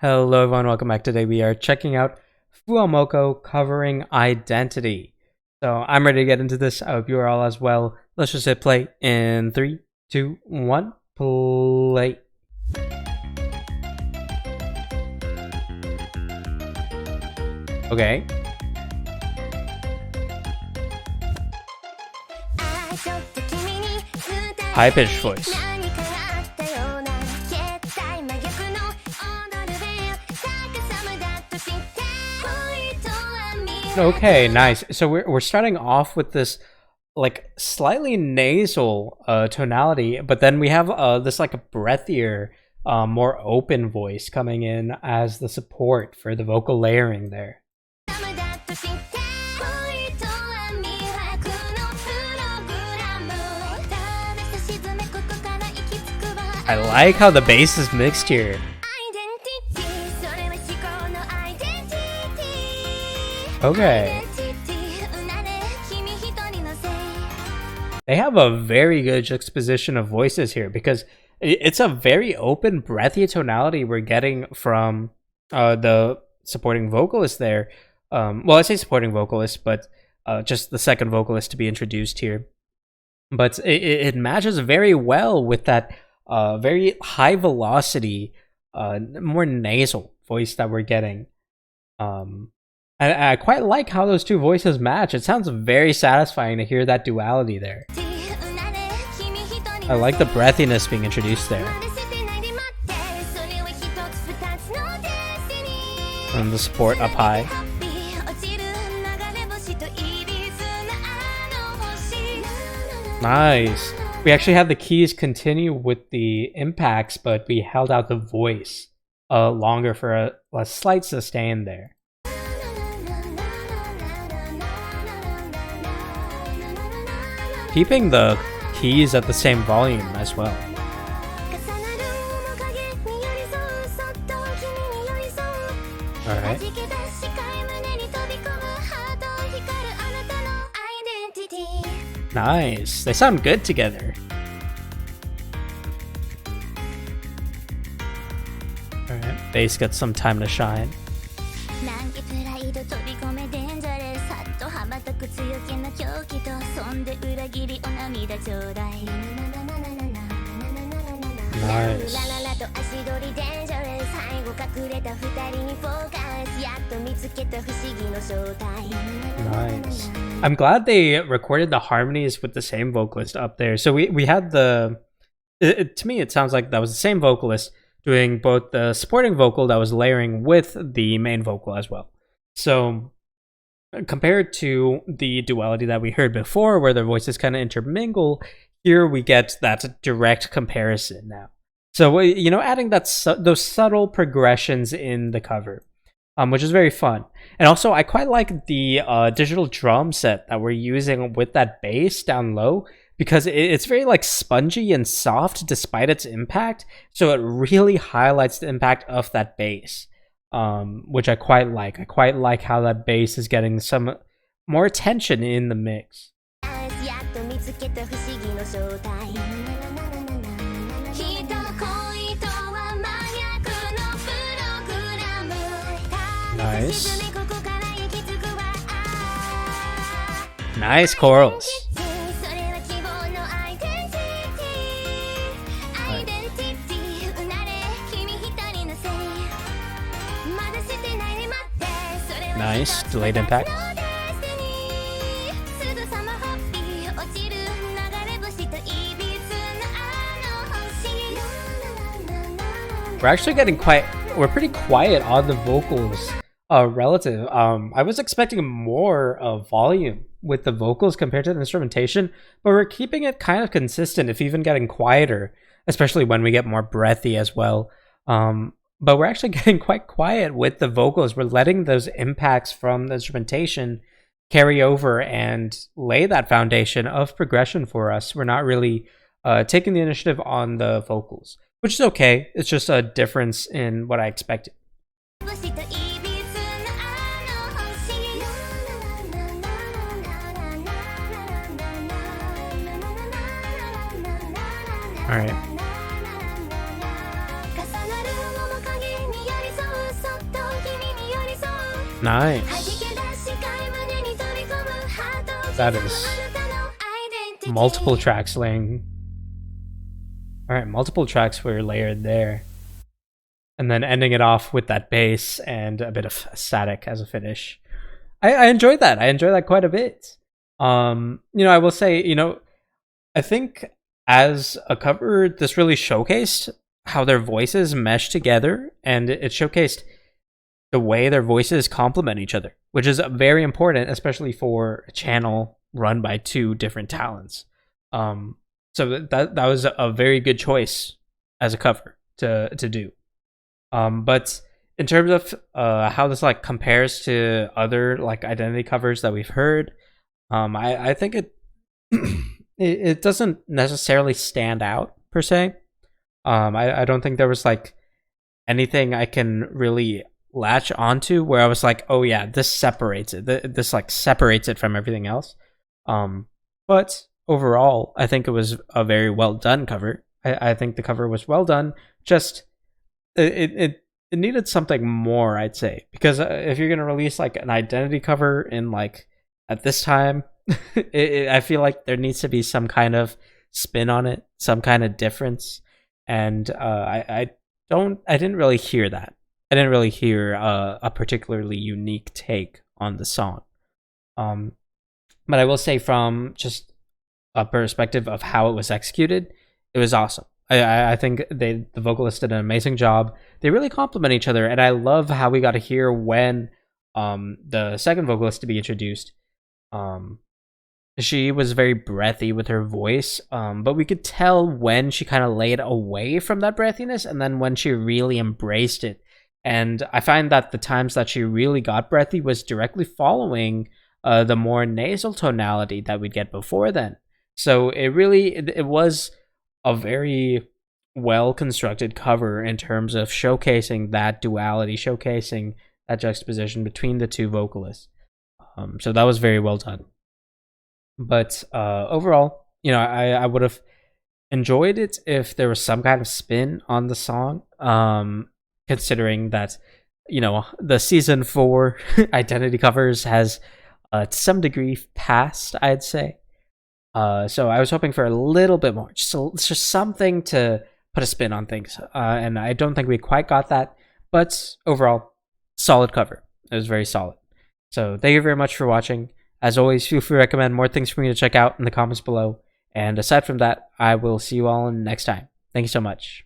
Hello everyone, welcome back. Today we are checking out FUWAMOCO covering identity. So I'm ready to get into this. I hope you are all as well. Let's just hit play in 3, 2, 1, play. Okay. High-pitched voice. Okay, nice. So we're starting off with this like slightly nasal tonality, but then we have this like a breathier, more open voice coming in as the support for the vocal layering there. I like how the bass is mixed here. Okay. They have a very good juxtaposition of voices here because it's a very open, breathy tonality we're getting from the supporting vocalist there. Well, I say supporting vocalist, but just the second vocalist to be introduced here. But it matches very well with that very high velocity, more nasal voice that we're getting. I quite like how those two voices match. It sounds very satisfying to hear that duality there. I like the breathiness being introduced there. And the support up high. Nice. We actually had the keys continue with the impacts, but we held out the voice longer for a slight sustain there. Keeping the keys at the same volume as well. Alright. Nice. They sound good together. Alright. Bass gets some time to shine. Nice. Nice. I'm glad they recorded the harmonies with the same vocalist up there. So we had the... to me, it sounds like that was the same vocalist doing both the supporting vocal that was layering with the main vocal as well. So compared to the duality that we heard before, where their voices kind of intermingle, here we get that direct comparison now. So, you know, adding those subtle progressions in the cover, which is very fun. And also, I quite like the digital drum set that we're using with that bass down low, because it's very like spongy and soft despite its impact. So it really highlights the impact of that bass, which I quite like. I quite like how that bass is getting some more attention in the mix. Nice. Nice chorals. Nice. Delayed impact. We're actually getting we're pretty quiet on the vocals relative. I was expecting more volume with the vocals compared to the instrumentation, but we're keeping it kind of consistent, if even getting quieter, especially when we get more breathy as well. But we're actually getting quite quiet with the vocals. We're letting those impacts from the instrumentation carry over and lay that foundation of progression for us. We're not really taking the initiative on the vocals, which is okay. It's just a difference in what I expected. All right. Nice. That is multiple tracks laying. Alright, multiple tracks were layered there. And then ending it off with that bass and a bit of static as a finish. I enjoyed that. I enjoyed that quite a bit. I will say, I think as a cover, this really showcased how their voices mesh together, and it showcased the way their voices complement each other, which is very important, especially for a channel run by two different talents. So that was a very good choice as a cover to do. But in terms of how this compares to other identity covers that we've heard, I think it it doesn't necessarily stand out per se. I don't think there was anything I can really latch onto where I was like, oh yeah, this separates it. This separates it from everything else. But overall, I think it was a very well done cover. I think the cover was well done. Just it needed something more, I'd say, because if you're gonna release an identity cover in at this time, I feel like there needs to be some kind of spin on it, some kind of difference, and I didn't really hear that. I didn't really hear a particularly unique take on the song. But I will say, from just a perspective of how it was executed, it was awesome. I think the vocalists did an amazing job. They really complement each other, and I love how we got to hear when the second vocalist to be introduced. She was very breathy with her voice, but we could tell when she kind of laid away from that breathiness, and then when she really embraced it. And I find that the times that she really got breathy was directly following the more nasal tonality that we'd get before then. So it was a very well constructed cover in terms of showcasing that duality, showcasing that juxtaposition between the two vocalists. So that was very well done. But overall, I would have enjoyed it if there was some kind of spin on the song, considering that the season 4 identity covers has to some degree passed, I'd say. So I was hoping for a little bit more, just something to put a spin on things, and I don't think we quite got that. But overall, solid cover. It was very solid. So thank you very much for watching. As always, feel free to recommend more things for me to check out in the comments below. And aside from that, I will see you all next time. Thank you so much.